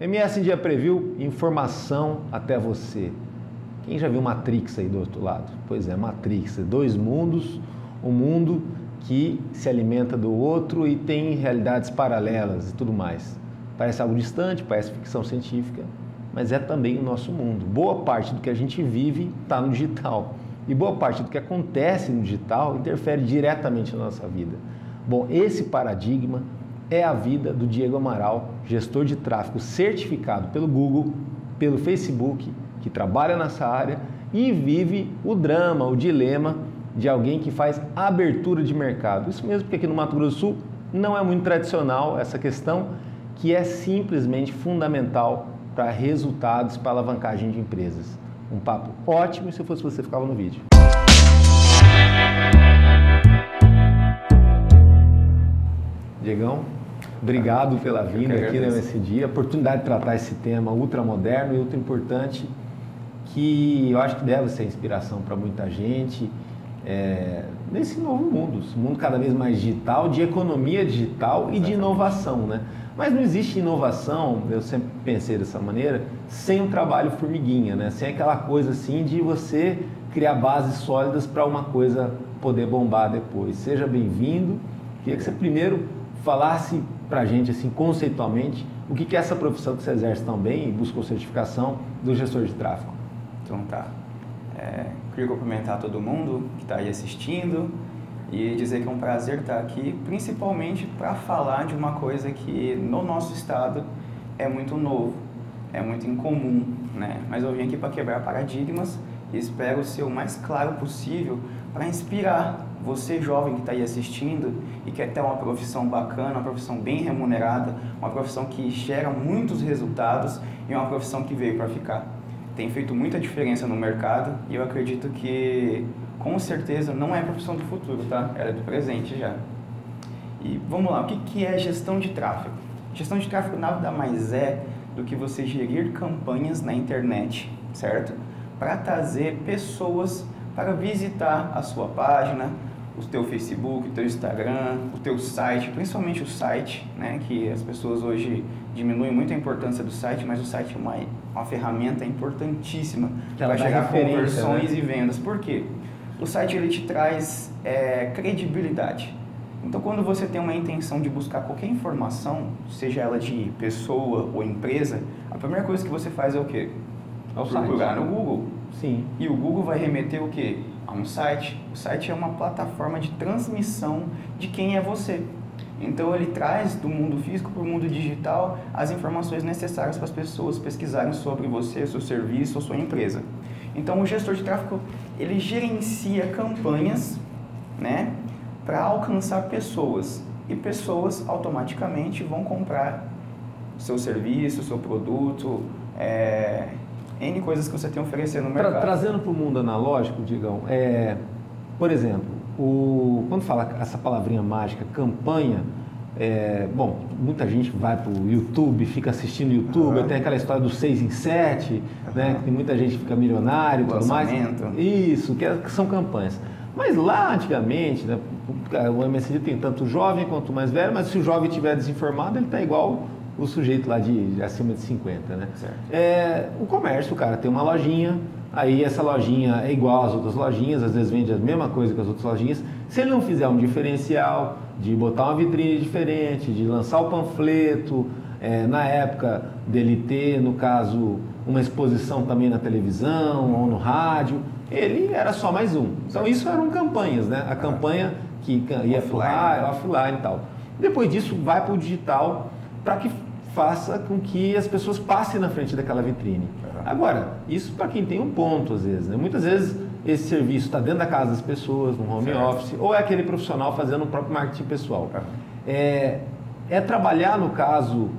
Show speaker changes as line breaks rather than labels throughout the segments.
MS Dia Preview, informação até você. Quem já viu Matrix aí do outro lado? Pois é, Matrix, dois mundos, um mundo que se alimenta do outro e tem realidades paralelas e tudo mais. Parece algo distante, parece ficção científica, mas é também o nosso mundo. Boa parte do que a gente vive está no digital. E boa parte do que acontece no digital interfere diretamente na nossa vida. Bom, esse paradigma é a vida do Diego Amaral, gestor de tráfego certificado pelo Google, pelo Facebook, que trabalha nessa área e vive o drama, o dilema de alguém que faz abertura de mercado. Isso mesmo, porque aqui no Mato Grosso do Sul não é muito tradicional essa questão, que é simplesmente fundamental para resultados, para alavancagem de empresas. Um papo ótimo, e se eu fosse você, ficava no vídeo. Diegão, obrigado pela vinda aqui nesse dia, a oportunidade de tratar esse tema ultramoderno e ultra importante, que eu acho que deve ser inspiração para muita gente nesse novo mundo, esse mundo cada vez mais digital, de economia digital e de inovação, né? Mas não existe inovação, eu sempre pensei dessa maneira, sem um trabalho formiguinha, né? Sem aquela coisa assim de você criar bases sólidas para uma coisa poder bombar depois. Seja bem-vindo. Queria que você primeiro falasse para a gente, assim, conceitualmente, o que é essa profissão que você exerce tão bem e buscou certificação do gestor de tráfego.
Então tá. Queria cumprimentar todo mundo que está aí assistindo e dizer que é um prazer estar aqui, principalmente para falar de uma coisa que no nosso estado é muito novo, é muito incomum, né? Mas eu vim aqui para quebrar paradigmas e espero ser o mais claro possível para inspirar você jovem que está aí assistindo e quer ter uma profissão bacana, uma profissão bem remunerada, uma profissão que gera muitos resultados e uma profissão que veio para ficar. Tem feito muita diferença no mercado e eu acredito que, com certeza, não é a profissão do futuro, tá? Ela é do presente já. E vamos lá, o que é gestão de tráfego? Gestão de tráfego nada mais é do que você gerir campanhas na internet, certo? Para trazer pessoas para visitar a sua página, o teu Facebook, o teu Instagram, o teu site, principalmente o site, né? Que as pessoas hoje diminuem muito a importância do site, mas o site é uma ferramenta importantíssima para gerar conversões, né? E vendas. Por quê? O site ele te traz credibilidade. Então, quando você tem uma intenção de buscar qualquer informação, seja ela de pessoa ou empresa, a primeira coisa que você faz é o quê? Procurar no Google.
Sim.
E o Google vai remeter o quê? A um site. O site é uma plataforma de transmissão de quem é você. Então, ele traz do mundo físico para o mundo digital as informações necessárias para as pessoas pesquisarem sobre você, seu serviço ou sua empresa. Então, o gestor de tráfego, ele gerencia campanhas, né, para alcançar pessoas. E pessoas automaticamente vão comprar seu serviço, seu produto, N coisas que você tem a oferecer no mercado.
Trazendo para o mundo analógico, Digão, por exemplo, quando fala essa palavrinha mágica, campanha, bom, muita gente vai para o YouTube, fica assistindo o YouTube, tem aquela história do 6 em 7, né, que muita gente fica milionário e tudo mais. Isso, que são campanhas. Mas lá antigamente, né, o MSD tem tanto jovem quanto mais velho, mas se o jovem estiver desinformado, ele está igual o sujeito lá de acima de 50, né? O comércio, o cara tem uma lojinha, aí essa lojinha é igual às outras lojinhas, às vezes vende a mesma coisa que as outras lojinhas. Se ele não fizer um diferencial, de botar uma vitrine diferente, de lançar o panfleto, na época dele ter, no caso, uma exposição também na televisão ou no rádio, ele era só mais um. Então isso eram campanhas, né? A campanha que ia offline e tal. Depois disso vai para o digital para que faça com que as pessoas passem na frente daquela vitrine. Agora, isso para quem tem um ponto às vezes, né? Muitas vezes esse serviço está dentro da casa das pessoas, no home office, ou é aquele profissional fazendo o próprio marketing pessoal. É trabalhar, no caso,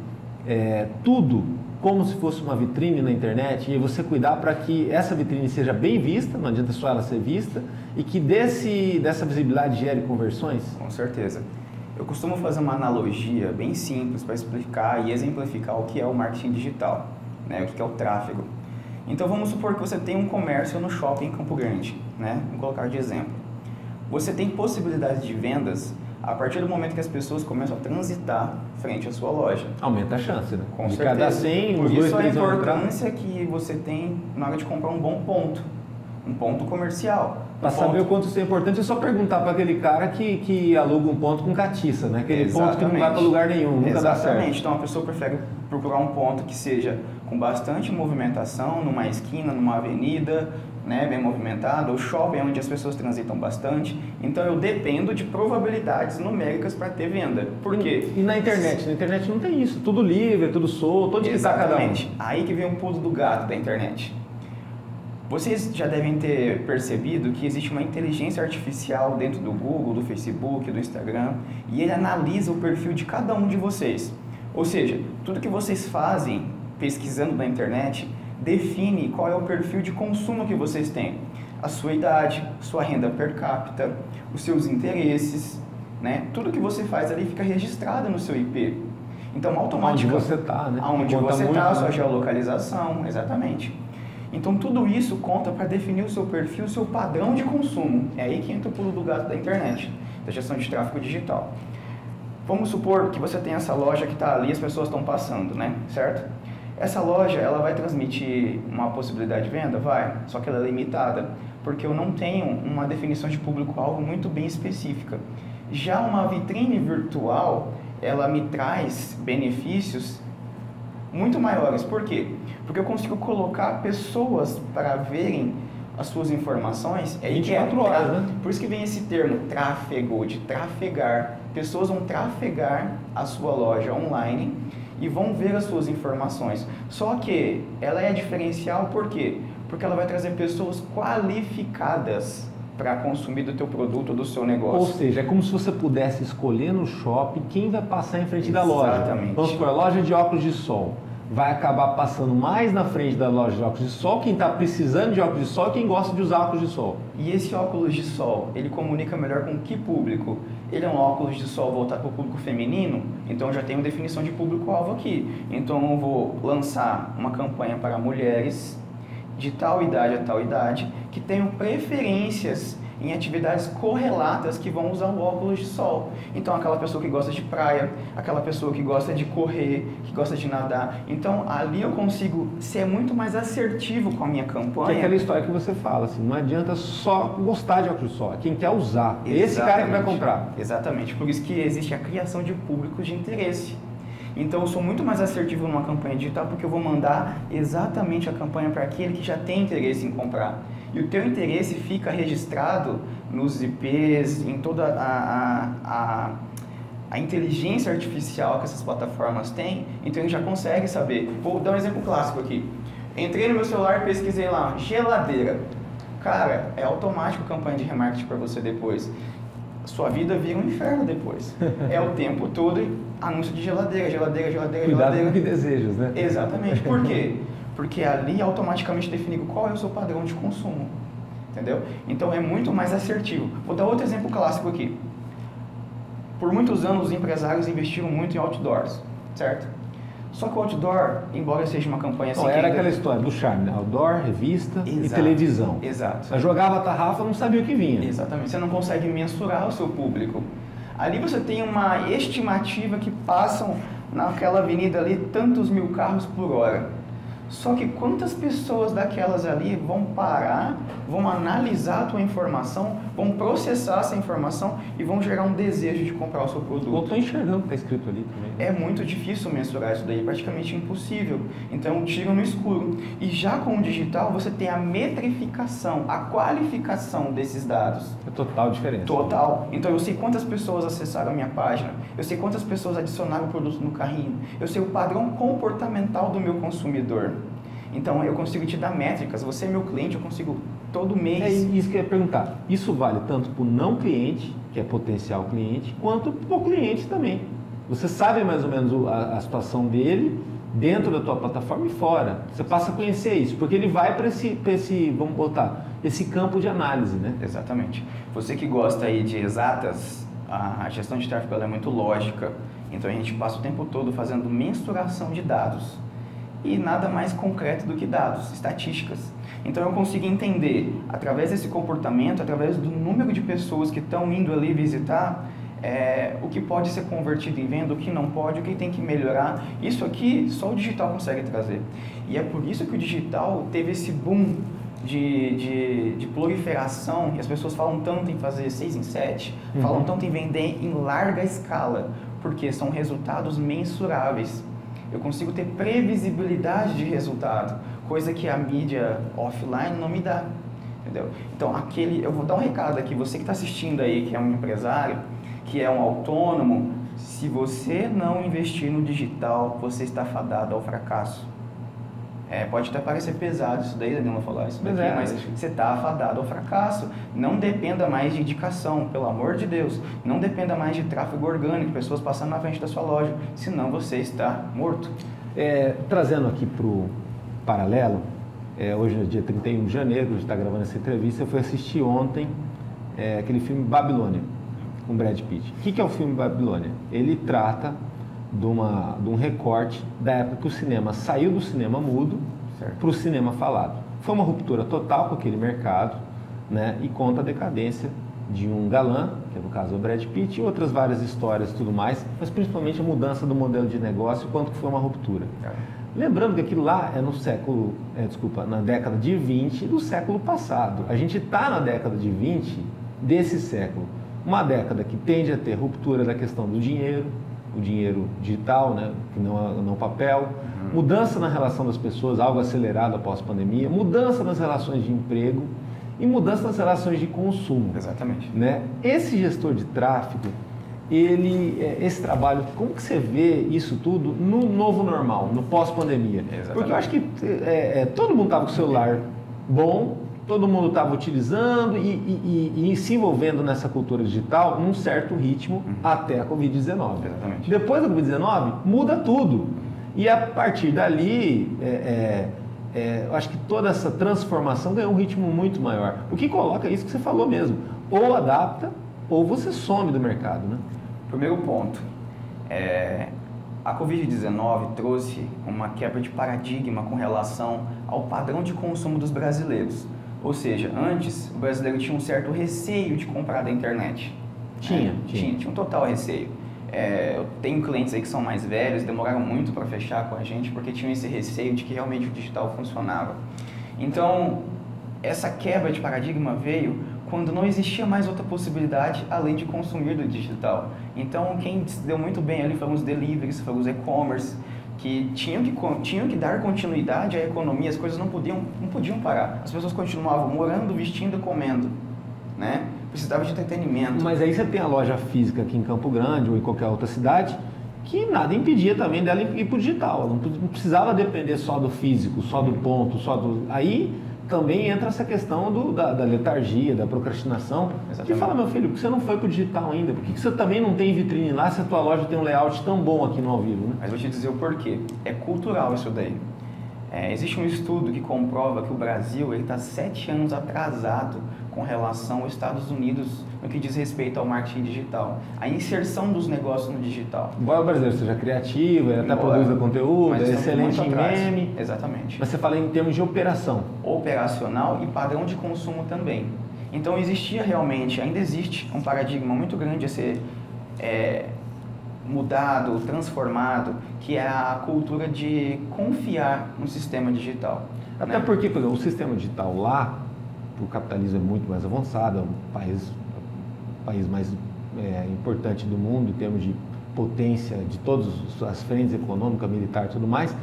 tudo como se fosse uma vitrine na internet e você cuidar para que essa vitrine seja bem vista, não adianta só ela ser vista, e que dessa visibilidade gere conversões?
Com certeza. Eu costumo fazer uma analogia bem simples para explicar e exemplificar o que é o marketing digital, né? O que é o tráfego. Então vamos supor que você tem um comércio no shopping em Campo Grande, né? Vamos colocar de exemplo. Você tem possibilidade de vendas a partir do momento que as pessoas começam a transitar frente à sua loja.
Aumenta a chance, né?
Com
de
certeza.
cada 100,
Por
os dois,
isso a
três vão entrar.
importância que você tem na hora de comprar um bom ponto, um ponto comercial.
Para saber o quanto isso é importante, é só perguntar para aquele cara que aluga um ponto com catiça, né? Aquele ponto que não vai para lugar nenhum, nunca dá certo.
Exatamente. Então a pessoa prefere procurar um ponto que seja com bastante movimentação, numa esquina, numa avenida, né, bem movimentado, ou shopping onde as pessoas transitam bastante. Então eu dependo de probabilidades numéricas para ter venda. Por quê?
E na internet? Na internet não tem isso, tudo livre, tudo solto, onde que está cada um?
Aí que vem um pulo do gato da internet. Vocês já devem ter percebido que existe uma inteligência artificial dentro do Google, do Facebook, do Instagram, e ele analisa o perfil de cada um de vocês. Ou seja, tudo que vocês fazem pesquisando na internet define qual é o perfil de consumo que vocês têm. A sua idade, sua renda per capita, os seus interesses, né? Tudo que você faz ali fica registrado no seu IP. Então, automaticamente...
Onde você está, né?
Onde você está, a sua geolocalização, exatamente. Então, tudo isso conta para definir o seu perfil, o seu padrão de consumo. É aí que entra o pulo do gato da internet, da gestão de tráfego digital. Vamos supor que você tem essa loja que está ali, as pessoas estão passando, né? Certo? Essa loja, ela vai transmitir uma possibilidade de venda? Vai, só que ela é limitada, porque eu não tenho uma definição de público-alvo muito bem específica. Já uma vitrine virtual, ela me traz benefícios muito maiores. Por quê? Porque eu consigo colocar pessoas para verem as suas informações. É
24 horas, né?
Por isso que vem esse termo, tráfego, de trafegar. Pessoas vão trafegar a sua loja online e vão ver as suas informações. Só que ela é diferencial por quê? Porque ela vai trazer pessoas qualificadas para consumir do teu produto, do seu negócio.
Ou seja, é como se você pudesse escolher no shopping quem vai passar em frente da loja.
Exatamente.
Vamos supor, a loja de óculos de sol. Vai acabar passando mais na frente da loja de óculos de sol quem está precisando de óculos de sol e quem gosta de usar óculos de sol.
E esse óculos de sol, ele comunica melhor com que público? Ele é um óculos de sol voltado para o público feminino, então eu já tenho definição de público-alvo aqui. Então eu vou lançar uma campanha para mulheres de tal idade a tal idade que tenham preferências em atividades correlatas que vão usar o óculos de sol. Então, aquela pessoa que gosta de praia, aquela pessoa que gosta de correr, que gosta de nadar. Então, ali eu consigo ser muito mais assertivo com a minha campanha.
Que é aquela história que você fala, assim, não adianta só gostar de óculos de sol, é quem quer usar.
Exatamente.
Esse cara que vai comprar.
Exatamente, por isso que existe a criação de públicos de interesse. Então, eu sou muito mais assertivo numa campanha digital porque eu vou mandar exatamente a campanha para aquele que já tem interesse em comprar. E o teu interesse fica registrado nos IPs, em toda a inteligência artificial que essas plataformas têm, então ele já consegue saber. Vou dar um exemplo clássico aqui. Entrei no meu celular e pesquisei lá, geladeira. Cara, é automático a campanha de remarketing para você depois. Sua vida vira um inferno depois. É o tempo todo anúncio de geladeira, geladeira, geladeira,
Cuidado
geladeira.
com o que desejas, né?
Exatamente. Por quê? Porque ali automaticamente definido qual é o seu padrão de consumo, entendeu? Então é muito mais assertivo. Vou dar outro exemplo clássico aqui. Por muitos anos os empresários investiram muito em outdoors, certo? Só que o outdoor, embora seja uma campanha assim...
Era aquela história do charme, né? Outdoor, revista e televisão.
Exato.
Você jogava a tarrafa, não sabia o que vinha.
Exatamente. Você não consegue mensurar o seu público. Ali você tem uma estimativa que passam naquela avenida ali tantos mil carros por hora. Só que quantas pessoas daquelas ali vão parar, vão analisar a tua informação, vão processar essa informação e vão gerar um desejo de comprar o seu produto?
Eu estou enxergando o que está escrito ali também.
É muito difícil mensurar isso daí, praticamente impossível. Então, um tiro no escuro. E já com o digital, você tem a metrificação, a qualificação desses dados.
É total diferença.
Total. Então, eu sei quantas pessoas acessaram a minha página, eu sei quantas pessoas adicionaram o produto no carrinho, eu sei o padrão comportamental do meu consumidor. Então, eu consigo te dar métricas. Você é meu cliente, eu consigo todo mês...
É isso que eu ia perguntar. Isso vale tanto para o não cliente, que é potencial cliente, quanto para o cliente também. Você sabe mais ou menos a situação dele dentro da tua plataforma e fora. Você passa a conhecer isso, porque ele vai para esse, vamos botar, esse campo de análise, né?
Exatamente. Você que gosta aí de exatas, a gestão de tráfego ela é muito lógica. Então, a gente passa o tempo todo fazendo mensuração de dados. E nada mais concreto do que dados, estatísticas. Então eu consigo entender, através desse comportamento, através do número de pessoas que estão indo ali visitar, o que pode ser convertido em venda, o que não pode, o que tem que melhorar. Isso aqui só o digital consegue trazer. E é por isso que o digital teve esse boom de proliferação, e as pessoas falam tanto em fazer 6 em 7, falam tanto em vender em larga escala, porque são resultados mensuráveis. Eu consigo ter previsibilidade de resultado, coisa que a mídia offline não me dá, entendeu? Então, eu vou dar um recado aqui, você que está assistindo aí, que é um empresário, que é um autônomo, se você não investir no digital, você está fadado ao fracasso. Pode até parecer pesado isso daí, Danilo, falar isso daqui, mas você está afadado ao fracasso. Não dependa mais de indicação, pelo amor de Deus. Não dependa mais de tráfego orgânico, pessoas passando na frente da sua loja, senão você está morto.
Trazendo aqui para o paralelo, hoje é dia 31 de janeiro, a gente está gravando essa entrevista, eu fui assistir ontem aquele filme Babilônia, com Brad Pitt. O que é o filme Babilônia? Ele trata de um recorte da época que o cinema saiu do cinema mudo para o cinema falado. Foi uma ruptura total com aquele mercado, né? E conta a decadência de um galã, que é no caso o Brad Pitt, e outras várias histórias e tudo mais, mas principalmente a mudança do modelo de negócio e quanto que foi uma ruptura. Lembrando que aquilo lá é na década de 20 do século passado. A gente está na década de 20 desse século. Uma década que tende a ter ruptura da questão do dinheiro, o dinheiro digital, né, que não papel, mudança na relação das pessoas, algo acelerado após a pandemia, mudança nas relações de emprego e mudança nas relações de consumo.
Exatamente.
Né? Esse gestor de tráfego, esse trabalho, como que você vê isso tudo no novo normal, no pós-pandemia? Porque eu acho que todo mundo estava com o celular bom, todo mundo estava utilizando e se envolvendo nessa cultura digital num certo ritmo até a Covid-19. Depois da Covid-19, muda tudo. E a partir dali, eu acho que toda essa transformação ganhou um ritmo muito maior. O que coloca isso que você falou mesmo. Ou adapta, ou você some do mercado, né?
Primeiro ponto. A Covid-19 trouxe uma quebra de paradigma com relação ao padrão de consumo dos brasileiros. Ou seja, antes o brasileiro tinha um certo receio de comprar da internet. Tinha um total receio. Eu tenho clientes aí que são mais velhos, demoraram muito para fechar com a gente porque tinham esse receio de que realmente o digital funcionava. Então, essa quebra de paradigma veio quando não existia mais outra possibilidade além de consumir do digital. Então, quem se deu muito bem ali foram os deliveries, foram os e-commerce, que tinham que dar continuidade à economia, as coisas não podiam parar. As pessoas continuavam morando, vestindo e comendo, né? Precisava de entretenimento.
Mas aí você tem a loja física aqui em Campo Grande ou em qualquer outra cidade, que nada impedia também dela ir para o digital. Ela não precisava depender só do físico, só do ponto, Aí também entra essa questão da letargia, da procrastinação.
Exatamente.
Que fala, meu filho, por que você não foi para o digital ainda? Por que você também não tem vitrine lá se a tua loja tem um layout tão bom aqui no ao vivo, né?
Mas vou te dizer o porquê. É cultural isso daí. Existe um estudo que comprova que o Brasil está 7 anos atrasado com relação aos Estados Unidos no que diz respeito ao marketing digital, a inserção dos negócios no digital.
Embora o brasileiro seja criativo, até produza conteúdo, é excelente em meme.
Exatamente.
Mas você fala em termos de operação.
Operacional e padrão de consumo também. Então existia realmente, ainda existe um paradigma muito grande a ser mudado, transformado, que é a cultura de confiar no sistema digital.
Até porque, por exemplo, o sistema digital lá, o capitalismo é muito mais avançado, é o país mais importante do mundo em termos de potência de todas as frentes, econômica, militar e tudo mais,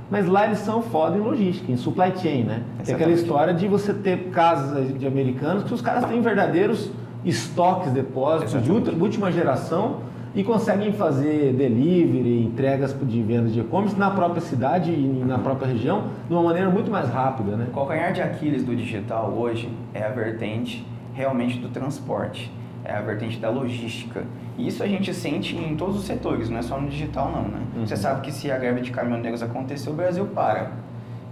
mas lá eles são foda em logística, em supply chain, né? É aquela história de você ter casas de americanos que os caras têm verdadeiros estoques, depósitos de última geração e conseguem fazer delivery, entregas de venda de e-commerce na própria cidade e na própria região de uma maneira muito mais rápida, né?
O calcanhar de Aquiles do digital hoje é a vertente realmente do transporte, é a vertente da logística. E isso a gente sente em todos os setores, não é só no digital não, né? Você sabe que se a greve de caminhoneiros acontecer, o Brasil para.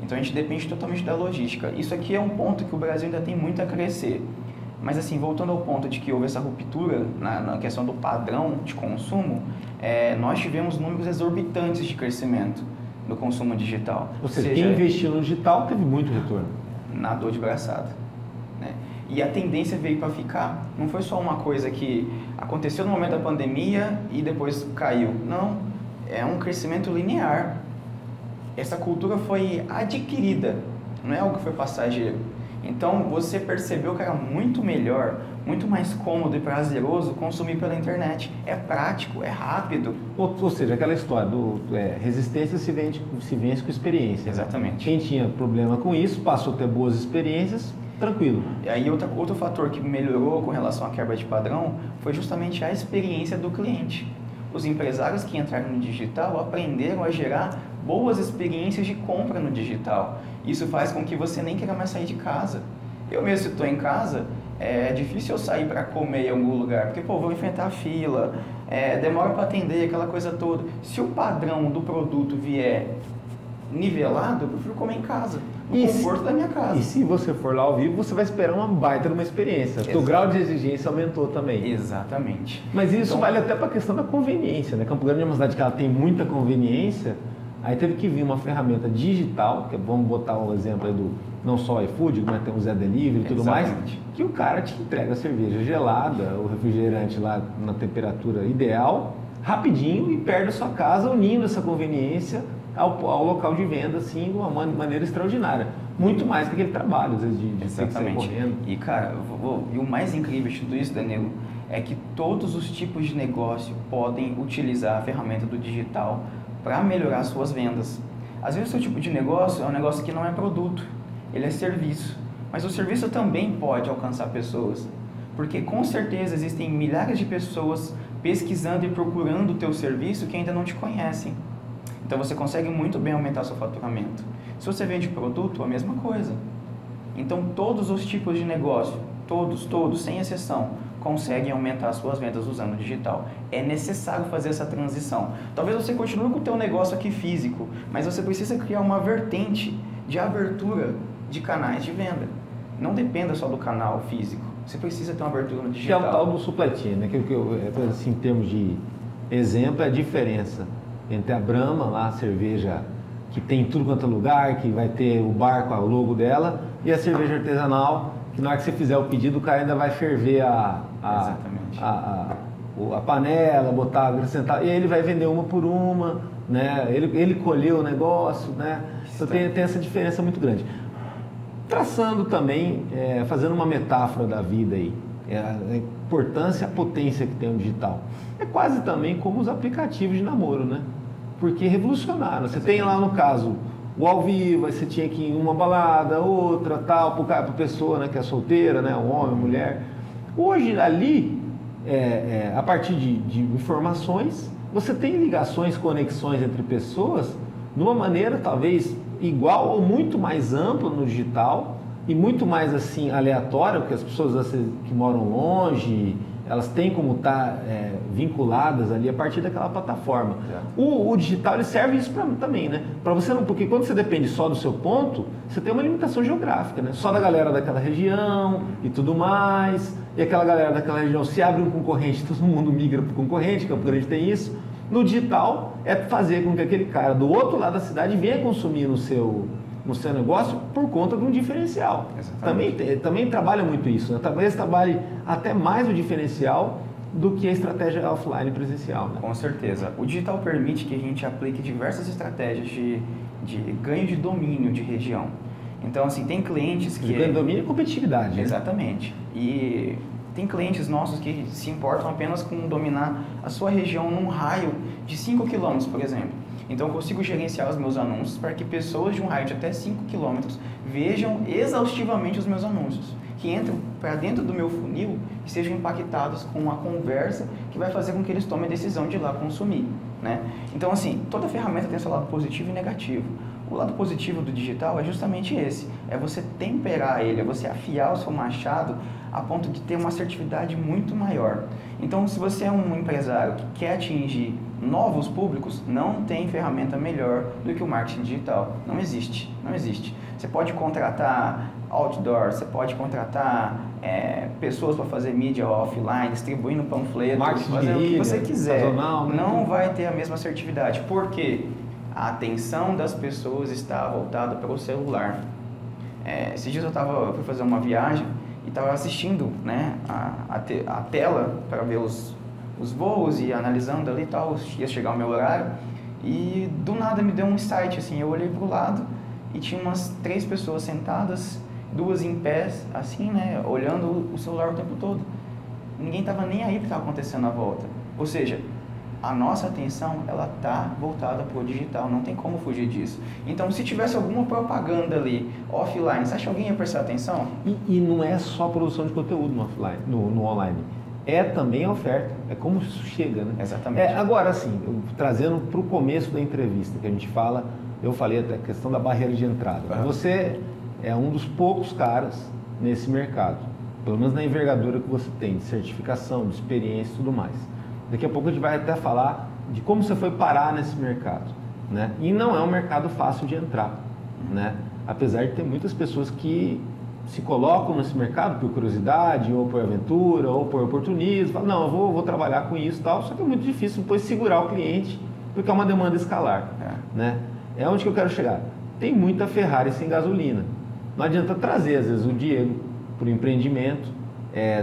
Então a gente depende totalmente da logística. Isso aqui é um ponto que o Brasil ainda tem muito a crescer. Mas assim, voltando ao ponto de que houve essa ruptura na questão do padrão de consumo, nós tivemos números exorbitantes de crescimento no consumo digital.
Ou seja, quem investiu no digital teve muito retorno.
Nadou de braçada. Né? E a tendência veio para ficar. Não foi só uma coisa que aconteceu no momento da pandemia e depois caiu. Não, é um crescimento linear. Essa cultura foi adquirida, não é algo que foi passageiro. Então você percebeu que era muito melhor, muito mais cômodo e prazeroso consumir pela internet. É prático, é rápido.
Ou seja, aquela história resistência se vence com experiência.
Exatamente.
Quem tinha problema com isso passou a ter boas experiências, tranquilo.
E aí outro fator que melhorou com relação à quebra de padrão foi justamente a experiência do cliente. Os empresários que entraram no digital aprenderam a gerar boas experiências de compra no digital. Isso faz com que você nem queira mais sair de casa. Eu mesmo, se estou em casa, é difícil eu sair para comer em algum lugar, porque, vou enfrentar a fila, demora para atender, aquela coisa toda. Se o padrão do produto vier nivelado, eu prefiro comer em casa, no conforto da minha casa.
E se você for lá ao vivo, você vai esperar uma baita de uma experiência. O grau de exigência aumentou também.
Exatamente.
Mas isso vale até para a questão da conveniência, né? Campo Grande é uma cidade que ela tem muita conveniência, aí teve que vir uma ferramenta digital, que vamos botar um exemplo aí do não só o iFood, mas tem o Zé Delivery e tudo mais, que o cara te entrega a cerveja gelada, o refrigerante lá na temperatura ideal, rapidinho e perto da sua casa, unindo essa conveniência ao local de venda, assim, de uma maneira extraordinária. Muito mais que aquele trabalho, às vezes, de ter que sair correndo.
E, cara, e o mais incrível de tudo isso, Danilo, é que todos os tipos de negócio podem utilizar a ferramenta do digital para melhorar suas vendas. Às vezes o seu tipo de negócio é um negócio que não é produto, ele é serviço. Mas o serviço também pode alcançar pessoas, porque com certeza existem milhares de pessoas pesquisando e procurando o teu serviço que ainda não te conhecem. Então você consegue muito bem aumentar seu faturamento. Se você vende produto, a mesma coisa. Então todos os tipos de negócio, todos, sem exceção, conseguem aumentar suas vendas usando o digital. É necessário fazer essa transição. Talvez você continue com o teu negócio aqui físico, mas você precisa criar uma vertente de abertura de canais de venda. Não dependa só do canal físico. Você precisa ter uma abertura no digital.
Que é o tal do supply chain, né? Assim, em termos de exemplo, é a diferença entre a Brahma, lá a cerveja que tem em tudo quanto é lugar, que vai ter o bar com o logo dela, e a cerveja artesanal, que na hora que você fizer o pedido, o cara ainda vai ferver a panela, botar, acrescentar, e aí ele vai vender uma por uma, né? Ele colheu o negócio, né? Então tem essa diferença muito grande. Traçando também, fazendo uma metáfora da vida aí, a importância, a potência que tem o digital. É quase também como os aplicativos de namoro, né? Porque revolucionaram. Você tem lá, no caso, o ao vivo, aí você tinha que ir em uma balada, outra, tal, para a pessoa, né, que é solteira, né, um homem, mulher. Hoje, ali, a partir de informações, você tem ligações, conexões entre pessoas de uma maneira, talvez, igual ou muito mais ampla no digital e muito mais, assim, aleatória, porque as pessoas assim, que moram longe, elas têm como estar vinculadas ali a partir daquela plataforma. O digital ele serve isso também, né? Para você não, porque quando você depende só do seu ponto, você tem uma limitação geográfica, né? Só da galera daquela região e tudo mais. E aquela galera daquela região, se abre um concorrente, todo mundo migra para o concorrente, Campo Grande tem isso. No digital é fazer com que aquele cara do outro lado da cidade venha consumir no seu negócio por conta de um diferencial. Também trabalha muito isso, né? Talvez trabalhe até mais o diferencial do que a estratégia offline presencial, né?
Com certeza. O digital permite que a gente aplique diversas estratégias de ganho de domínio de região. Então, assim, tem clientes que...
Ganho de domínio e competitividade, né?
Exatamente. E tem clientes nossos que se importam apenas com dominar a sua região num raio de 5 km, por exemplo. Então eu consigo gerenciar os meus anúncios para que pessoas de um raio de até 5 km vejam exaustivamente os meus anúncios, que entram para dentro do meu funil e sejam impactados com uma conversa que vai fazer com que eles tomem a decisão de ir lá consumir, né? Então, assim, toda ferramenta tem seu lado positivo e negativo. O lado positivo do digital é justamente esse, é você temperar ele, é você afiar o seu machado a ponto de ter uma assertividade muito maior. Então, se você é um empresário que quer atingir novos públicos, não tem ferramenta melhor do que o marketing digital. Não existe, não existe. Você pode contratar outdoor, você pode contratar pessoas para fazer mídia offline, distribuindo panfletos, fazer o que você quiser.
Sazonal, né?
Não vai ter a mesma assertividade. Por quê? A atenção das pessoas está voltada para o celular. Esses dias eu fui fazer uma viagem e estava assistindo, né, a tela para ver os voos e analisando ali e tal, ia chegar o meu horário, e do nada me deu um insight, assim, eu olhei para o lado e tinha umas 3 pessoas sentadas, 2 em pé, assim, né, olhando o celular o tempo todo. Ninguém estava nem aí para o que estava acontecendo à volta. Ou seja, a nossa atenção, ela está voltada para o digital, não tem como fugir disso. Então, se tivesse alguma propaganda ali, offline, você acha que alguém ia prestar atenção?
E não é só produção de conteúdo no offline, no online. É também a oferta, é como isso chega, né?
Exatamente.
Agora, assim, trazendo para o começo da entrevista, que a gente fala, eu falei até a questão da barreira de entrada. Você é um dos poucos caras nesse mercado, pelo menos na envergadura que você tem, de certificação, de experiência e tudo mais. Daqui a pouco a gente vai até falar de como você foi parar nesse mercado, né? E não é um mercado fácil de entrar, né? Apesar de ter muitas pessoas que se colocam nesse mercado por curiosidade, ou por aventura, ou por oportunismo, falam, não, eu vou trabalhar com isso e tal, só que é muito difícil depois segurar o cliente, porque é uma demanda escalar, né? É onde que eu quero chegar. Tem muita Ferrari sem gasolina. Não adianta trazer, às vezes, o Diego para o empreendimento,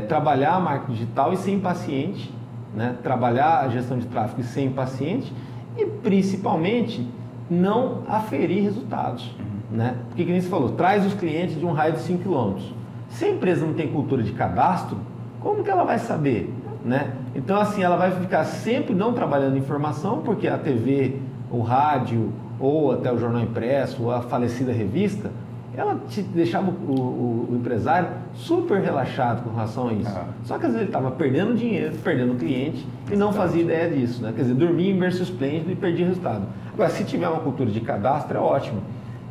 trabalhar a marketing digital e ser impaciente, né? Trabalhar a gestão de tráfego e ser impaciente e, principalmente, não aferir resultados. Né? Porque, que nem você falou, traz os clientes de um raio de 5 km. Se a empresa não tem cultura de cadastro, como que ela vai saber? Né? Então, assim, ela vai ficar sempre não trabalhando informação, porque a TV, o rádio, ou até o jornal impresso, ou a falecida revista, ela te deixava o empresário super relaxado com relação a isso. Só que às vezes ele estava perdendo dinheiro, perdendo cliente e não fazia ideia disso. Né? Quer dizer, dormia em berço esplêndido e perdia resultado. Agora, se tiver uma cultura de cadastro, é ótimo.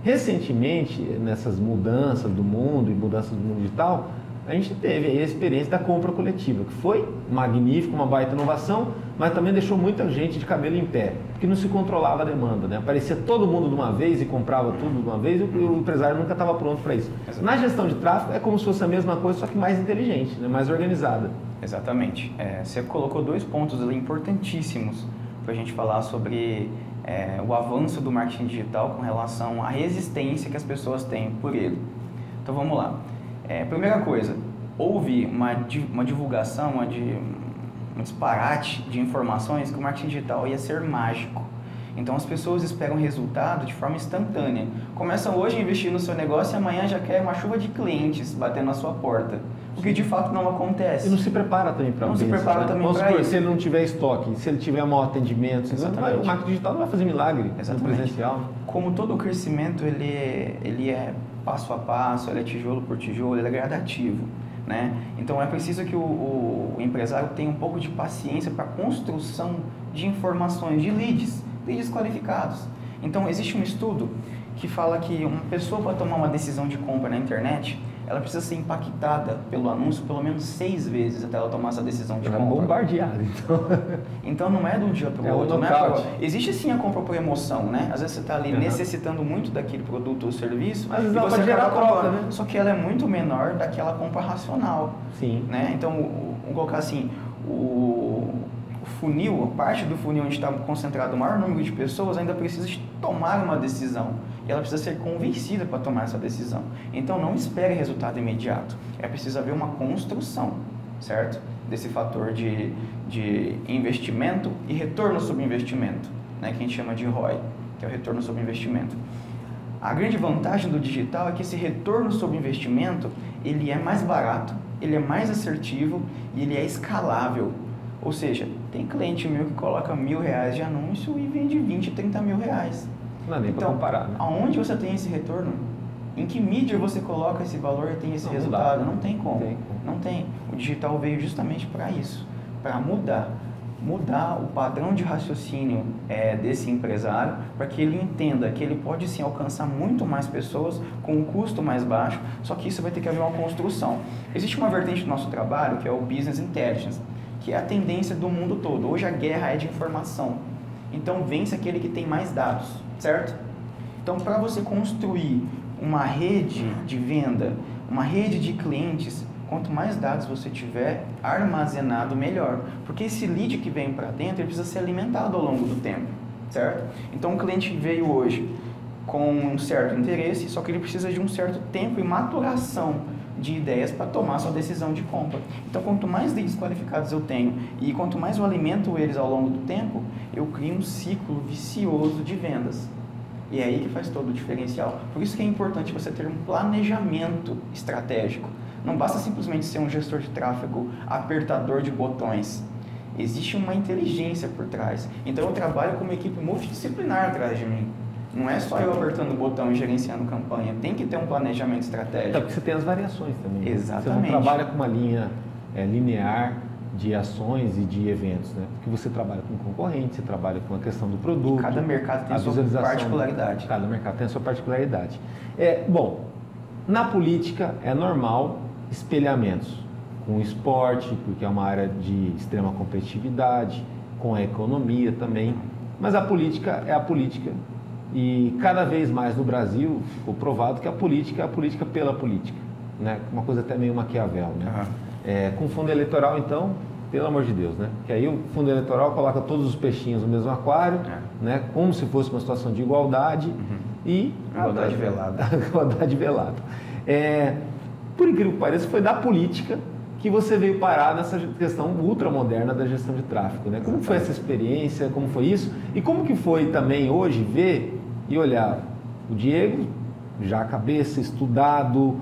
Recentemente, nessas mudanças do mundo e mudanças do mundo digital, a gente teve aí a experiência da compra coletiva, que foi magnífico, uma baita inovação, mas também deixou muita gente de cabelo em pé, porque não se controlava a demanda, né? Aparecia todo mundo de uma vez e comprava tudo de uma vez e o empresário nunca estava pronto para isso. Na gestão de tráfego é como se fosse a mesma coisa, só que mais inteligente, né? Mais organizada.
Exatamente. Você colocou 2 pontos ali importantíssimos para a gente falar sobre o avanço do marketing digital com relação à resistência que as pessoas têm por ele. Então vamos lá. Primeira coisa, houve uma divulgação, um disparate de informações que o marketing digital ia ser mágico. Então as pessoas esperam resultado de forma instantânea. Começam hoje a investir no seu negócio e amanhã já quer uma chuva de clientes batendo na sua porta. O que de fato não acontece.
E não se prepara também para isso.
Não se prepara também para isso.
Se ele não tiver estoque, se ele tiver mau atendimento, o marketing digital não vai fazer milagre no presencial.
Como todo crescimento, ele é passo a passo, ele é tijolo por tijolo, ele é gradativo. Né? Então é preciso que o empresário tenha um pouco de paciência para a construção de informações, de leads qualificados. Então existe um estudo que fala que uma pessoa para tomar uma decisão de compra na internet, ela precisa ser impactada pelo anúncio pelo menos 6 vezes até ela tomar essa decisão de compra.
Bombardeada, então.
Então não é de um dia para o outro, né? Existe sim a compra por emoção, né? Às vezes você está ali necessitando muito daquele produto ou serviço,
mas
e
você gerar troca, né?
Só que ela é muito menor daquela compra racional.
Sim.
Né? Então, vamos colocar assim, o funil, a parte do funil onde está concentrado o maior número de pessoas ainda precisa tomar uma decisão. E ela precisa ser convencida para tomar essa decisão. Então, não espere resultado imediato. É preciso haver uma construção, certo? Desse fator de investimento e retorno sobre investimento, né? Que a gente chama de ROI, que é o retorno sobre investimento. A grande vantagem do digital é que esse retorno sobre investimento, ele é mais barato, ele é mais assertivo e ele é escalável. Ou seja, tem cliente meu que coloca R$1.000 de anúncio e vende 20, 30 mil reais.
Não é nem para comparar, né?
Aonde você tem esse retorno? Em que mídia você coloca esse valor e tem esse resultado? Não tem como. Não tem. O digital veio justamente para isso, para mudar o padrão de raciocínio desse empresário, para que ele entenda que ele pode sim alcançar muito mais pessoas com um custo mais baixo, só que isso vai ter que haver uma construção. Existe uma vertente do nosso trabalho que é o Business Intelligence, que é a tendência do mundo todo. Hoje a guerra é de informação. Então vence aquele que tem mais dados, certo? Então para você construir uma rede de venda, uma rede de clientes, quanto mais dados você tiver armazenado, melhor. Porque esse lead que vem para dentro, ele precisa ser alimentado ao longo do tempo, certo? Então o cliente veio hoje com um certo interesse, só que ele precisa de um certo tempo e maturação de ideias para tomar sua decisão de compra. Então, quanto mais leads qualificados eu tenho e quanto mais eu alimento eles ao longo do tempo, eu crio um ciclo vicioso de vendas. E é aí que faz todo o diferencial. Por isso que é importante você ter um planejamento estratégico. Não basta simplesmente ser um gestor de tráfego apertador de botões. Existe uma inteligência por trás. Então eu trabalho com uma equipe multidisciplinar atrás de mim. Não é só eu apertando o botão e gerenciando campanha. Tem que ter um planejamento estratégico.
Então, porque você tem as variações também.
Exatamente.
Você não trabalha com uma linha linear de ações e de eventos, né? Porque você trabalha com concorrente, você trabalha com a questão do produto.
E cada mercado tem a sua particularidade.
Cada mercado tem a sua particularidade. Bom, na política é normal espelhamentos com o esporte, porque é uma área de extrema competitividade, com a economia também. Mas a política é a política. E cada vez mais no Brasil ficou provado que a política é a política pela política, né? Uma coisa até meio Maquiavel, né? Com fundo eleitoral, então, pelo amor de Deus, né? Que aí o fundo eleitoral coloca todos os peixinhos no mesmo aquário, né? Como se fosse uma situação de igualdade e...
Igualdade velada.
Igualdade velada. Por incrível que pareça, foi da política que você veio parar nessa questão ultramoderna da gestão de tráfego, né? Como foi essa experiência, como foi isso? E como que foi também hoje ver e olhar o Diego, já cabeça, estudado,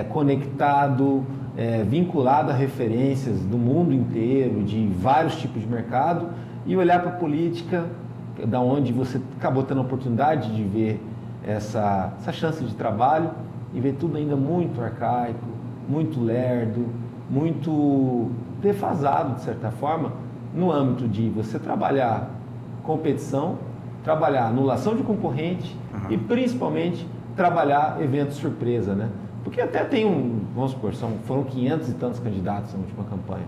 conectado, vinculado a referências do mundo inteiro, de vários tipos de mercado, e olhar para a política, da onde você acabou tendo a oportunidade de ver essa chance de trabalho e ver tudo ainda muito arcaico, muito lerdo, muito defasado, de certa forma, no âmbito de você trabalhar competição, trabalhar anulação de concorrente e, principalmente, trabalhar eventos surpresa, né? Porque até tem vamos supor, foram 500 e tantos candidatos na última campanha.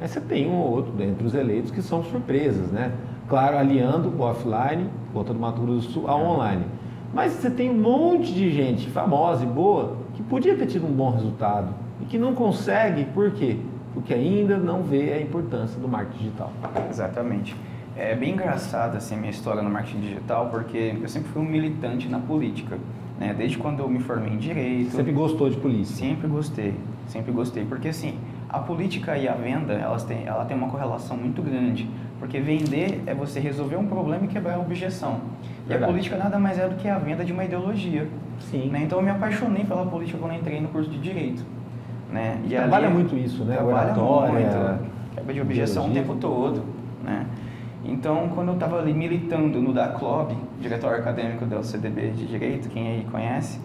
Aí você tem um ou outro dentre os eleitos que são surpresas, né? Claro, aliando o offline, Volta do Mato Grosso do Sul, ao online. Mas você tem um monte de gente famosa e boa que podia ter tido um bom resultado e que não consegue, por quê? Porque ainda não vê a importância do marketing digital.
Exatamente. É bem engraçada assim, a minha história no marketing digital, porque eu sempre fui um militante na política, né? Desde quando eu me formei em Direito.
Sempre gostou de política?
Sempre gostei, porque assim, a política e a venda, ela tem uma correlação muito grande, porque vender é você resolver um problema e quebrar a objeção. E a política nada mais é do que a venda de uma ideologia.
Sim.
Né? Então eu me apaixonei pela política quando entrei no curso de Direito. Né? E
trabalha muito isso, né?
Oratória, muito, quebra de objeção o tempo todo, né? Então, quando eu estava ali militando no DACLOB, Diretório Acadêmico da CDB de Direito, quem aí conhece,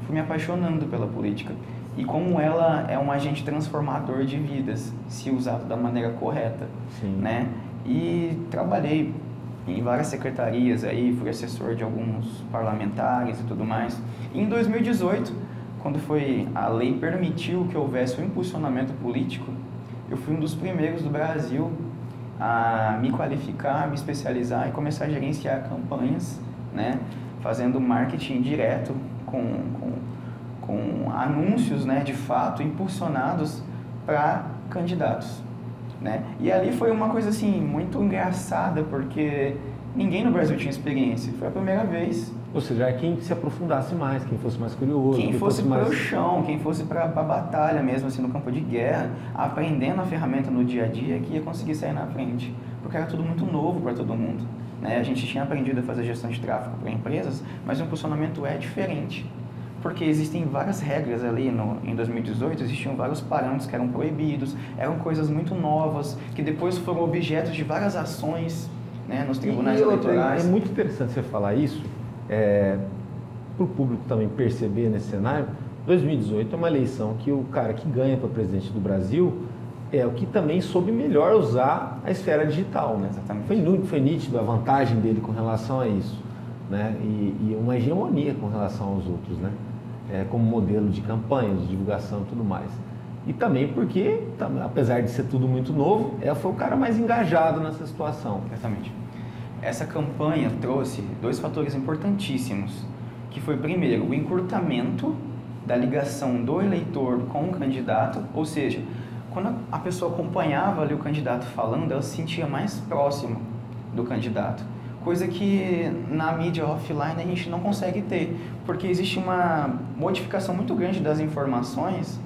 fui me apaixonando pela política. E como ela é um agente transformador de vidas, se usado da maneira correta.
Sim.
Né? E trabalhei em várias secretarias aí, fui assessor de alguns parlamentares e tudo mais. E em 2018, quando a lei permitiu que houvesse um impulsionamento político, eu fui um dos primeiros do Brasil a me qualificar, me especializar e começar a gerenciar campanhas, né? Fazendo marketing direto com anúncios, né, de fato impulsionados para candidatos, né? E ali foi uma coisa assim muito engraçada, porque ninguém no Brasil tinha experiência, foi a primeira vez.
Ou seja, quem se aprofundasse mais, quem fosse mais curioso,
quem fosse para
mais...
o chão, quem fosse para a batalha mesmo, assim, no campo de guerra, aprendendo a ferramenta no dia a dia, que ia conseguir sair na frente, porque era tudo muito novo para todo mundo, né? A gente tinha aprendido a fazer gestão de tráfego para empresas, mas o impulsionamento é diferente, porque existem várias regras ali. Em 2018 existiam vários parâmetros que eram proibidos, eram coisas muito novas, que depois foram objetos de várias ações, né, nos tribunais eleitorais.
É muito interessante você falar isso, para o público também perceber nesse cenário. 2018 é uma eleição que o cara que ganha para presidente do Brasil é o que também soube melhor usar a esfera digital, né?
Exatamente.
Foi nítido a vantagem dele com relação a isso, né? E uma hegemonia com relação aos outros, né? Como modelo de campanha, de divulgação e tudo mais. E também porque, apesar de ser tudo muito novo, foi o cara mais engajado nessa situação.
Exatamente. Essa campanha trouxe dois fatores importantíssimos, que foi, primeiro, o encurtamento da ligação do eleitor com o candidato, ou seja, quando a pessoa acompanhava ali o candidato falando, ela se sentia mais próximo do candidato. coisa que na mídia offline a gente não consegue ter, porque existe uma modificação muito grande das informações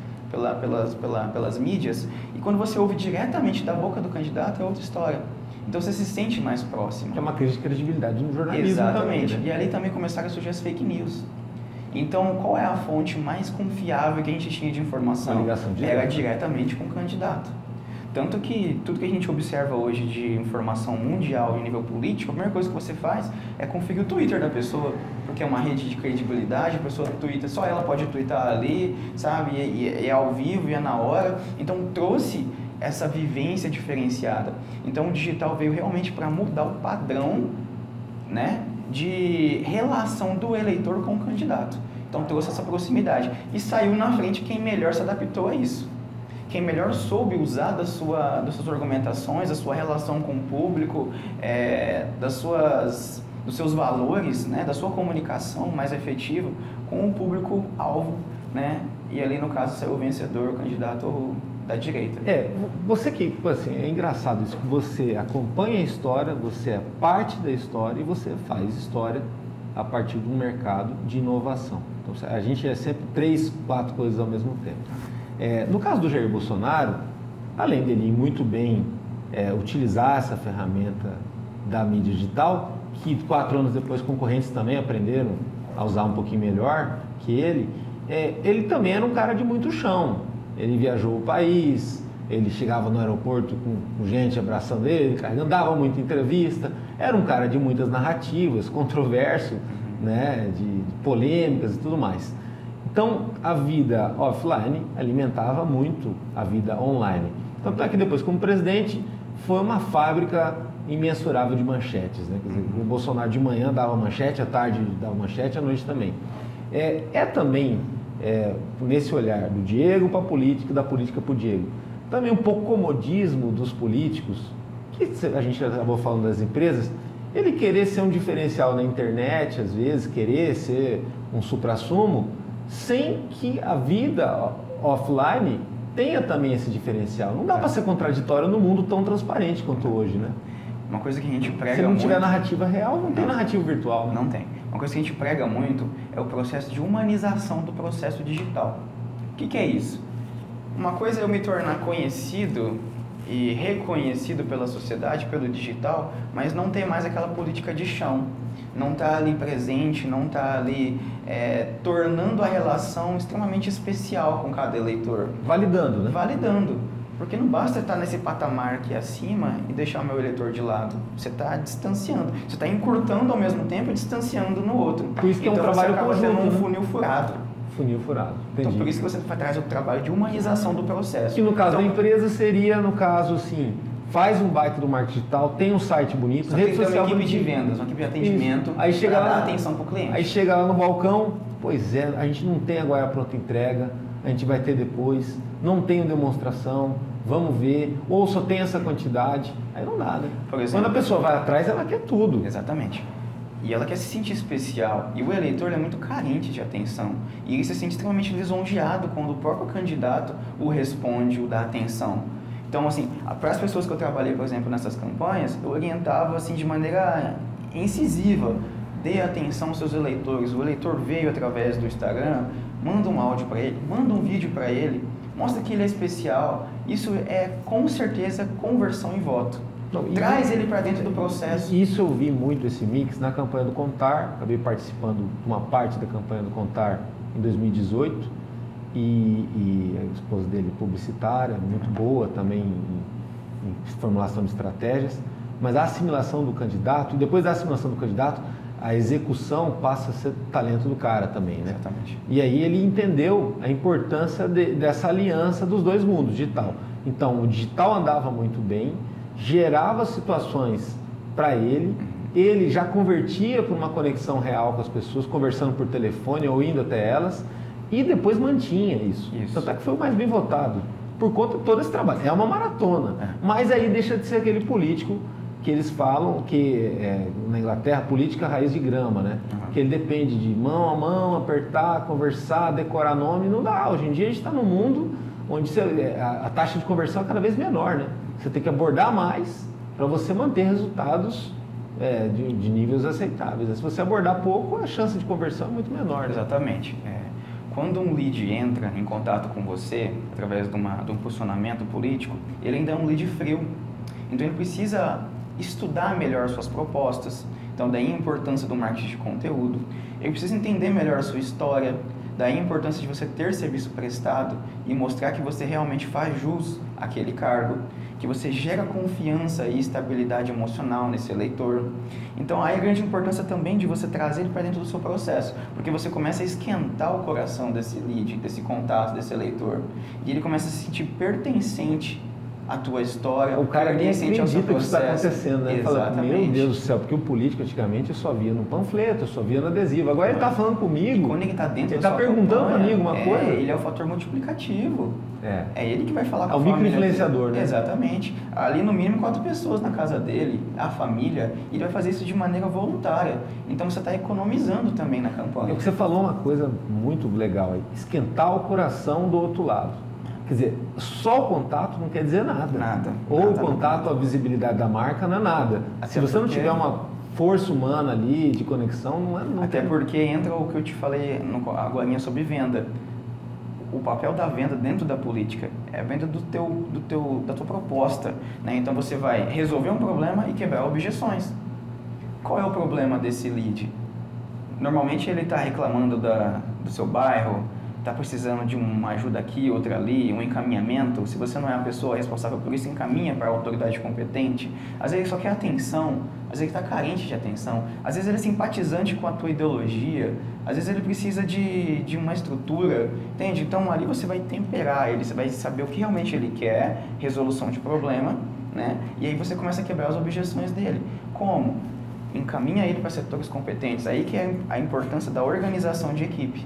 pelas mídias, e quando você ouve diretamente da boca do candidato é outra história. Então você se sente mais próximo.
É uma crise de credibilidade no jornalismo.
Exatamente.
Também, né?
E ali também começaram a surgir as fake news. Então, qual é a fonte mais confiável que a gente tinha de informação?
A ligação direta.
Era diretamente com o candidato. Tanto que tudo que a gente observa hoje de informação mundial em nível político, a primeira coisa que você faz é conferir o Twitter da pessoa, porque é uma rede de credibilidade, a pessoa twitta, só ela pode twittar ali, sabe? E é ao vivo, e é na hora. Então, trouxe essa vivência diferenciada. Então, o digital veio realmente para mudar o padrão, né, de relação do eleitor com o candidato. Então, trouxe essa proximidade. E saiu na frente quem melhor se adaptou a isso. Quem melhor soube usar das suas argumentações, da sua relação com o público, dos seus valores, né, da sua comunicação mais efetiva com o público-alvo, né? E ali, no caso, saiu o vencedor, o candidato da direita.
Você que, assim, é engraçado isso, que você acompanha a história, você é parte da história e você faz história a partir de um mercado de inovação. Então, a gente é sempre 3, 4 coisas ao mesmo tempo. No caso do Jair Bolsonaro, além dele ir muito bem utilizar essa ferramenta da mídia digital, que 4 anos depois concorrentes também aprenderam a usar um pouquinho melhor que ele também era um cara de muito chão. Ele viajou o país, ele chegava no aeroporto com gente abraçando ele, dava muita entrevista, era um cara de muitas narrativas, controverso, né, de polêmicas e tudo mais. Então, a vida offline alimentava muito a vida online. Tanto é que depois, como presidente, foi uma fábrica imensurável de manchetes, né? Quer dizer, o Bolsonaro de manhã dava manchete, à tarde dava manchete, à noite também. Também, nesse olhar do Diego para a política, da política para o Diego, também um pouco comodismo dos políticos, que a gente acabou falando das empresas, ele querer ser um diferencial na internet, às vezes, querer ser um suprassumo, sem que a vida offline tenha também esse diferencial. Não dá para ser contraditório no mundo tão transparente quanto hoje, né?
Uma coisa que a gente prega
Se não
muito...
tiver narrativa real, não tem narrativa virtual. Né?
Não tem. Uma coisa que a gente prega muito é o processo de humanização do processo digital. O que é isso? Uma coisa é eu me tornar conhecido e reconhecido pela sociedade, pelo digital, mas não ter mais aquela política de chão. Não está ali presente, não está ali tornando a relação extremamente especial com cada eleitor.
Validando, né?
Validando. Porque não basta estar nesse patamar aqui acima e deixar o meu eleitor de lado. Você está distanciando. Você está encurtando ao mesmo tempo e distanciando no outro.
Por isso que
então,
é um trabalho
você acaba
conjunto,
tendo um
né?
funil furado.
Funil furado, entendi.
Então, por isso que você traz o trabalho de humanização do processo.
Que no caso
então,
da empresa seria, no caso, assim, faz um baita do marketing digital, tem um site bonito, rede social
uma equipe
bonitinha.
de vendas, uma equipe de atendimento,
aí chega
para
lá,
dar atenção para o cliente.
Aí chega lá no balcão, pois é, a gente não tem agora a pronta entrega, a gente vai ter depois, não tem demonstração, vamos ver, ou só tem essa quantidade, aí não dá, né?
Por exemplo,
quando a pessoa vai atrás, ela quer tudo.
Exatamente. E ela quer se sentir especial. E o eleitor é muito carente de atenção. E ele se sente extremamente lisonjeado quando o próprio candidato o responde, o dá atenção. Então, assim, para as pessoas que eu trabalhei, por exemplo, nessas campanhas, eu orientava, assim, de maneira incisiva. Dê atenção aos seus eleitores. O eleitor veio através do Instagram, manda um áudio para ele, manda um vídeo para ele, mostra que ele é especial. Isso é, com certeza, conversão em voto. Não, traz ele para dentro do processo.
Isso eu vi muito, esse mix, na campanha do Contar. Acabei participando de uma parte da campanha do Contar em 2018. E a esposa dele, publicitária, muito boa também em formulação de estratégias. Mas a assimilação do candidato, e depois da assimilação do candidato, a execução passa a ser talento do cara também, né?
Exatamente.
E aí ele entendeu a importância dessa aliança dos dois mundos, digital. Então, o digital andava muito bem, gerava situações para ele já convertia para uma conexão real com as pessoas, conversando por telefone ou indo até elas, e depois mantinha isso. Tanto é que foi o mais bem votado, por conta de todo esse trabalho. É uma maratona, mas aí deixa de ser aquele político que eles falam que na Inglaterra, política raiz de grama, né? Que ele depende de mão a mão, apertar, conversar, decorar nome, não dá. Hoje em dia a gente está num mundo onde a taxa de conversão é cada vez menor, né? Você tem que abordar mais para você manter resultados de níveis aceitáveis. Se você abordar pouco, a chance de conversão é muito menor. Né?
Exatamente. Quando um lead entra em contato com você, através de um posicionamento político, ele ainda é um lead frio. Então ele precisa estudar melhor suas propostas. Então daí a importância do marketing de conteúdo. Ele precisa entender melhor a sua história. Daí a importância de você ter serviço prestado e mostrar que você realmente faz jus àquele cargo, que você gera confiança e estabilidade emocional nesse eleitor. Então, aí a grande importância também de você trazer ele para dentro do seu processo, porque você começa a esquentar o coração desse lead, desse contato, desse eleitor, e ele começa a se sentir pertencente à tua história,
o cara nem acredita que isso está acontecendo, né? Ele fala, meu Deus do céu, porque o político antigamente eu só via no panfleto, eu só via no adesivo, agora ele está falando comigo,
e quando ele está dentro,
ele está perguntando para mim alguma coisa.
Ele é o fator multiplicativo. É ele que vai falar com
a família. É o micro-influenciador, né?
Exatamente. Ali no mínimo 4 pessoas na casa dele, a família, e ele vai fazer isso de maneira voluntária. Então você está economizando também na campanha.
Você falou uma coisa muito legal aí, esquentar o coração do outro lado. Quer dizer, só o contato não quer dizer nada. Ou o contato, a visibilidade da marca não é nada. Se você não tiver uma força humana ali de conexão, não
Até porque entra o que eu te falei agora sobre venda. O papel da venda dentro da política é a venda da tua proposta. Né? Então você vai resolver um problema e quebrar objeções. Qual é o problema desse lead? Normalmente ele está reclamando do seu bairro, está precisando de uma ajuda aqui, outra ali, um encaminhamento. Se você não é a pessoa responsável por isso, encaminha para a autoridade competente. Às vezes ele só quer atenção, às vezes ele está carente de atenção, às vezes ele é simpatizante com a tua ideologia, às vezes ele precisa de uma estrutura, entende? Então ali você vai temperar ele, você vai saber o que realmente ele quer, resolução de problema, né? E aí você começa a quebrar as objeções dele. Como? Encaminha ele para setores competentes. Aí que é a importância da organização de equipe.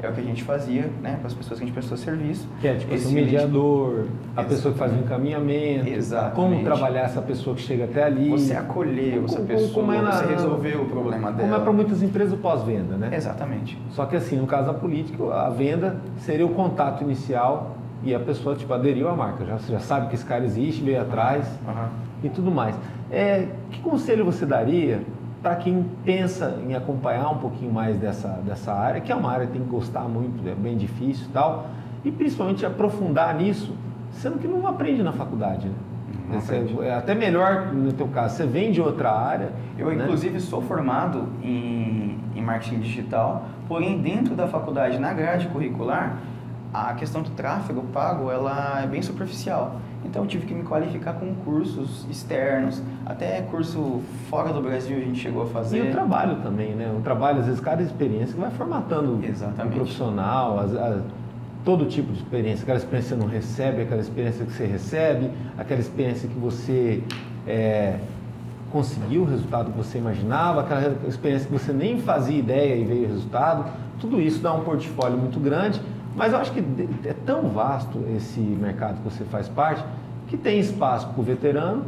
É o que a gente fazia, né, para as pessoas que a gente prestou serviço.
Que é tipo o mediador, a pessoa que faz o encaminhamento, como trabalhar essa pessoa que chega até ali.
Você acolheu essa pessoa, você resolveu o problema dela.
Como é para muitas empresas o pós-venda, né?
Exatamente.
Só que assim, no caso da política, a venda seria o contato inicial e a pessoa tipo, aderiu à marca. Já sabe que esse cara existe, veio atrás e tudo mais. Que conselho você daria para quem pensa em acompanhar um pouquinho mais dessa área, que é uma área que tem que gostar muito, é bem difícil e tal, e principalmente aprofundar nisso, sendo que não aprende na faculdade, né? É até melhor no teu caso, você vem de outra área.
Eu, inclusive, sou formado em marketing digital, porém, dentro da faculdade, na grade curricular, a questão do tráfego pago, ela é bem superficial. Então eu tive que me qualificar com cursos externos, até curso fora do Brasil a gente chegou a fazer.
E o trabalho também, né? O trabalho, às vezes, cada experiência que vai formatando o profissional, todo tipo de experiência. Aquela experiência que você não recebe, aquela experiência que você recebe, aquela experiência que você conseguiu o resultado que você imaginava, aquela experiência que você nem fazia ideia e veio o resultado. Tudo isso dá um portfólio muito grande. Mas eu acho que é tão vasto esse mercado que você faz parte, que tem espaço para o veterano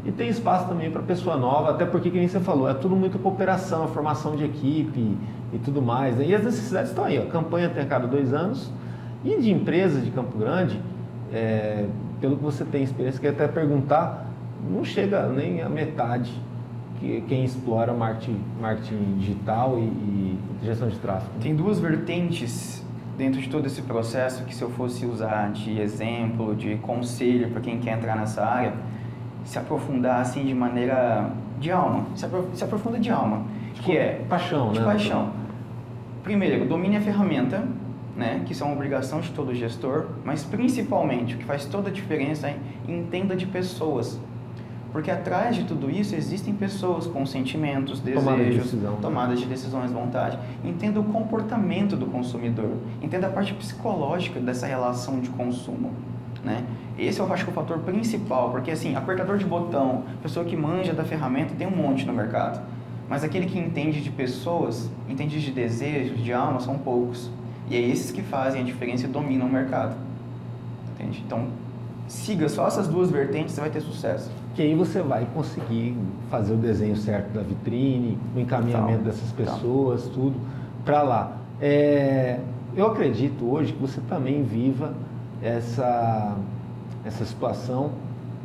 e tem espaço também para a pessoa nova, até porque, como você falou, é tudo muita cooperação, formação de equipe e tudo mais. Né? E as necessidades estão aí. A campanha tem a cada 2 anos e de empresas de Campo Grande, pelo que você tem experiência, quer até perguntar, não chega nem a metade que quem explora marketing digital e gestão de tráfego.
Tem 2 vertentes dentro de todo esse processo que, se eu fosse usar de exemplo, de conselho para quem quer entrar nessa área, se aprofundar assim de maneira de alma, se aprofunda de alma, que é
paixão,
de
né?
paixão. Primeiro, domine a ferramenta, né, que isso é uma obrigação de todo gestor, mas principalmente o que faz toda a diferença é entenda de pessoas. Porque atrás de tudo isso existem pessoas com sentimentos, desejos, tomadas de decisões, vontade. Entenda o comportamento do consumidor. Entenda a parte psicológica dessa relação de consumo. Né? Esse eu acho que é o fator principal, porque assim, apertador de botão, pessoa que manja da ferramenta, tem um monte no mercado. Mas aquele que entende de pessoas, entende de desejos, de alma, são poucos. E é esses que fazem a diferença e dominam o mercado. Entende? Então, siga só essas 2 vertentes, você vai ter sucesso.
Que aí você vai conseguir fazer o desenho certo da vitrine, o encaminhamento dessas pessoas, tudo, para lá. Eu acredito hoje que você também viva essa situação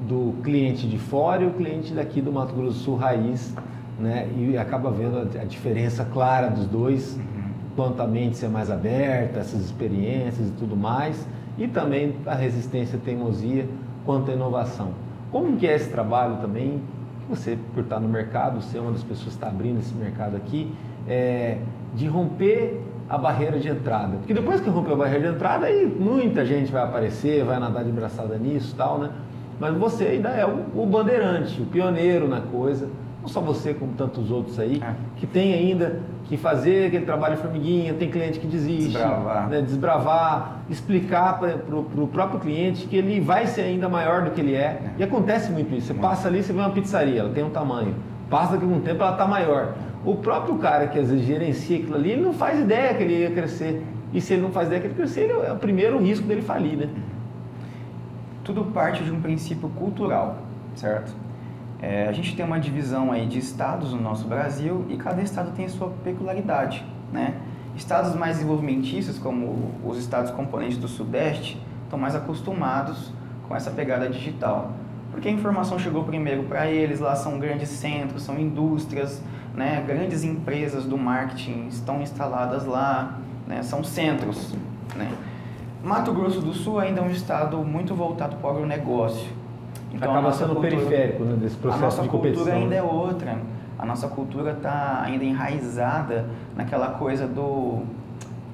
do cliente de fora e o cliente daqui do Mato Grosso do Sul raiz, né? E acaba vendo a diferença clara dos dois, quanto a mente ser mais aberta, essas experiências e tudo mais, e também a resistência à teimosia quanto à inovação. Como que é esse trabalho também, você, por estar no mercado, ser uma das pessoas que está abrindo esse mercado aqui, de romper a barreira de entrada? Porque depois que rompeu a barreira de entrada, aí muita gente vai aparecer, vai nadar de braçada nisso e tal, né? Mas você ainda é o bandeirante, o pioneiro na coisa, não só você como tantos outros aí, que tem ainda que fazer aquele trabalho de formiguinha, tem cliente que desiste, desbravar, explicar para o próprio cliente que ele vai ser ainda maior do que ele é. E acontece muito isso, você passa ali, você vê uma pizzaria, ela tem um tamanho, passa daqui a um tempo ela está maior. O próprio cara que às vezes gerencia aquilo ali, ele não faz ideia que ele ia crescer. E se ele não faz ideia que ele ia crescer, é o primeiro risco dele falir, né?
Tudo parte de um princípio cultural, certo? A gente tem uma divisão aí de estados no nosso Brasil e cada estado tem a sua peculiaridade, né? Estados mais desenvolvimentistas, como os estados componentes do Sudeste, estão mais acostumados com essa pegada digital. Porque a informação chegou primeiro para eles, lá são grandes centros, são indústrias, né? Grandes empresas do marketing estão instaladas lá, né? São centros, né? Mato Grosso do Sul ainda é um estado muito voltado para o agronegócio.
Então, acaba sendo periférico, né, desse processo de competição.
A nossa cultura ainda é outra. A nossa cultura está ainda enraizada naquela coisa do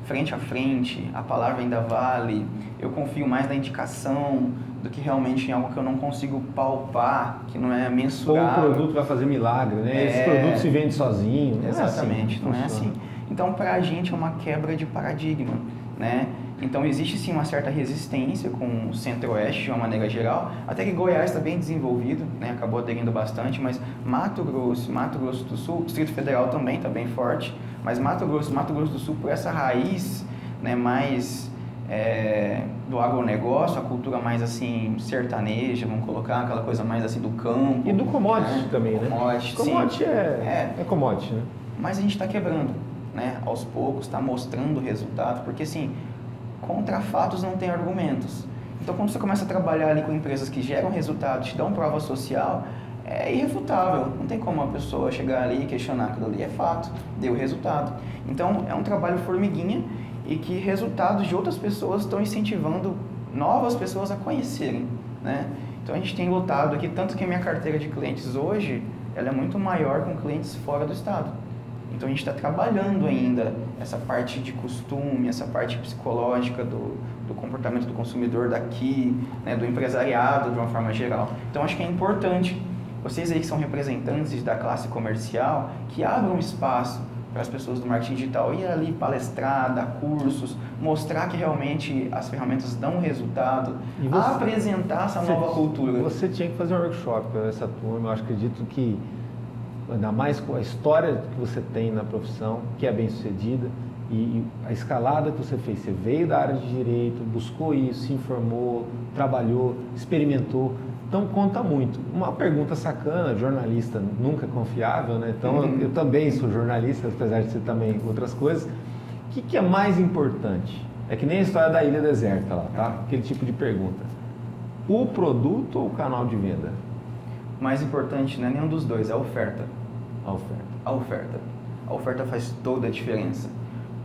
frente a frente, a palavra ainda vale, eu confio mais na indicação do que realmente em algo que eu não consigo palpar, que não é mensurável.
Ou o produto vai fazer milagre, né? Esse produto se vende sozinho.
Exatamente, não é assim. Então, para a gente é uma quebra de paradigma, né? Então, existe sim uma certa resistência com o Centro-Oeste de uma maneira geral, até que Goiás está bem desenvolvido, né? Acabou aderindo bastante, mas Mato Grosso do Sul, o Distrito Federal também está bem forte, mas Mato Grosso do Sul, por essa raiz, né, mais do agronegócio, a cultura mais assim sertaneja, vamos colocar, aquela coisa mais assim do campo.
E do commodity também, né? Commodity é commodity, né?
Mas a gente está quebrando, né? Aos poucos, está mostrando o resultado, porque assim, contra fatos não tem argumentos. Então, quando você começa a trabalhar ali com empresas que geram resultado, te dão prova social, é irrefutável. Não tem como uma pessoa chegar ali e questionar aquilo ali. É fato, deu resultado. Então, é um trabalho formiguinha e que resultados de outras pessoas estão incentivando novas pessoas a conhecerem, né? Então, a gente tem lutado aqui, tanto que a minha carteira de clientes hoje, ela é muito maior com clientes fora do estado. Então, a gente está trabalhando ainda essa parte de costume, essa parte psicológica do comportamento do consumidor daqui, né, do empresariado de uma forma geral. Então, acho que é importante, vocês aí que são representantes da classe comercial, que abram espaço para as pessoas do marketing digital ir ali palestrar, dar cursos, mostrar que realmente as ferramentas dão resultado, apresentar essa nova cultura.
Você tinha que fazer um workshop para essa turma, eu acredito que ainda mais com a história que você tem na profissão, que é bem sucedida, e a escalada que você fez, você veio da área de direito, buscou isso, se informou, trabalhou, experimentou, então conta muito. Uma pergunta sacana, jornalista nunca confiável, né? Então eu também sou jornalista, apesar de ser também outras coisas. O que é mais importante? É que nem a história da ilha deserta lá, tá? Aquele tipo de pergunta. O produto ou o canal de venda?
O mais importante não é nenhum dos dois, é a oferta.
A oferta.
A oferta faz toda a diferença.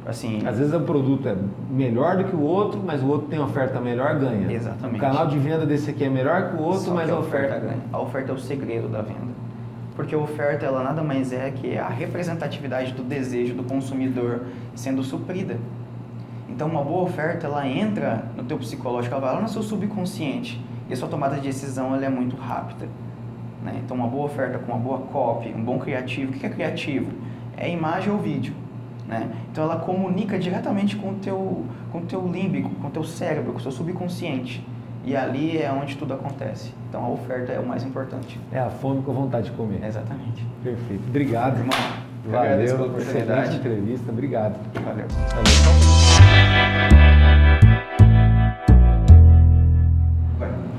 Assim,
às vezes o produto é melhor do que o outro, mas o outro tem oferta melhor, ganha.
Exatamente.
O canal de venda desse aqui é melhor que o outro, mas a oferta ganha.
A oferta é o segredo da venda. Porque a oferta, ela nada mais é que a representatividade do desejo do consumidor sendo suprida. Então, uma boa oferta, ela entra no teu psicológico, ela vai lá no seu subconsciente. E a sua tomada de decisão, ela é muito rápida. Né? Então, uma boa oferta com uma boa copy, um bom criativo. O que é criativo? É imagem ou vídeo. Né? Então, ela comunica diretamente com o teu límbico, com o teu cérebro, com o seu subconsciente. E ali é onde tudo acontece. Então, a oferta é o mais importante.
É a fome com a vontade de comer.
Exatamente.
Perfeito. Obrigado,
irmão.
Valeu. Excelente entrevista. Obrigado.
Valeu.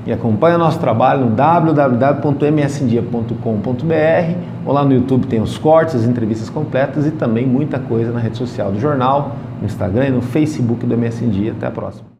E acompanha nosso trabalho no www.msindia.com.br, ou lá no YouTube tem os cortes, as entrevistas completas e também muita coisa na rede social do jornal, no Instagram e no Facebook do MS Dia. Até a próxima.